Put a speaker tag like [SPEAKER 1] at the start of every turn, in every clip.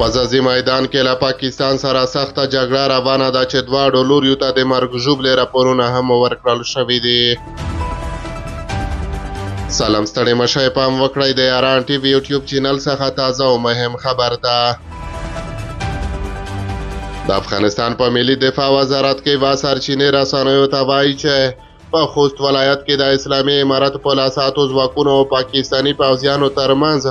[SPEAKER 1] په ځاځي میدان کې له پاکستان سره سخته جګړه روانه ده چې دواړو لوریو ته د مرګ ژوبلې راپورونه هم ورکړل شوي دي. سلام ستړي مشئ، پام وکړئ د یاران ټي وي یوټیوب چینل څخه تازه او مهم خبر ده. د افغانستان په ملي دفاع وزارت کې وا سرچینې رسنیو ته وایي چې په خوست ولایت کې د اسلامي امارت په لاساتو ځواکونو او پاکستاني پوځیانو ترمنځ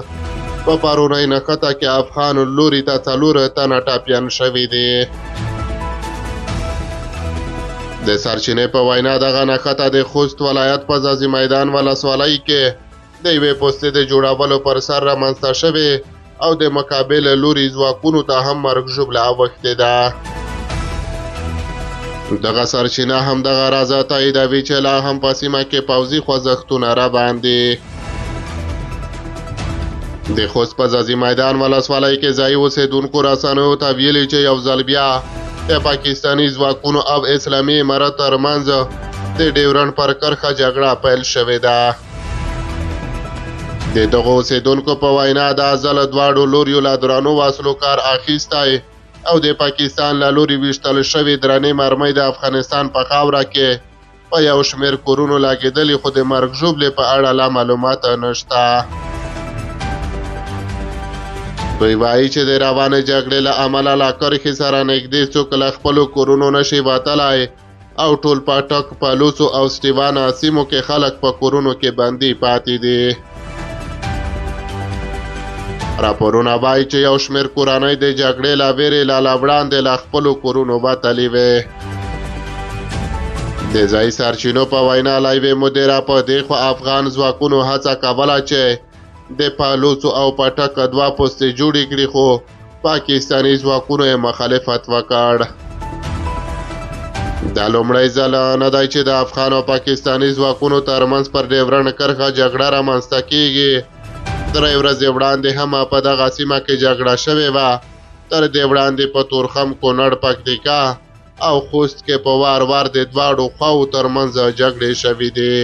[SPEAKER 1] په پرونۍ نښته کې افغان لوري ته 4 تنه ټپیان شوي دي. د سرچینې په وینا دغه نښته د خوست ولایت په ځاځي میدان ولسوالۍ کې د یوې پوستې د جوړولو پر سر رامنځته شوې او د مقابل لوري ځواکونو ته هم مرګ ژوبله اوښتې ده. دغه سرچینه هم دغه راز تاییدوي چې لا هم په سیمه کې پوځي خوځښتونه روان دي. د خوست په ځاځي میدان ولسوالۍ کې ځایي اوسېدونکو رسنیو ته ویلي چې یو ځل بیا د پاکستاني ځواکونو او اسلامي امارت ترمنځ د ډیورنډ پر کرښه جګړه پیل شوې ده. د دغو اوسېدونکو په وینا دا ځل دواړو لوریو له درنو وسلو کار اخیستی او د پاکستان له لوري ویشتل شوې درنې مرمۍ د افغانستان په خاوره کې په یو شمېر کورونو لګېدلې، خو د مرګ ژوبلې په اړه لا معلومات نشته. دوی وایي چې د روانې جګړې له امله له کرښې سره نږدې څوک له خپلو کورونو نشي وتلی او ټول پاټک، پلوڅو او سټیوانا سیمو کې خلک په کورونو کې بندي پاتې دي. راپورونه وایي چې یو شمېر کورنۍ د جګړې له ویرې له وړاندې له خپلو کورونو وتلي وې. د ځایي سرچینو په وینا له یوې مودې راپه دېخوا افغان ځواکونو هڅه کوله چې د پالوڅو او پټک 2 پوستې جوړې کړي، خو پاکستاني ځواکونو یې مخالفت وکړ. دا لومړی ځل نه دی چې د افغان او پاکستاني ځواکونو ترمنځ پر ډیورنډ کرښه جګړه رامنځته کیږي. 3 ورځې وړاندې هم په دغه سیمه کې جګړه شوې وه. تر دې وړاندې په تورخم، کونړ، پکتیکا او خوست کې په وار وار د دواړو خواو ترمنځ جګړې شوې دي.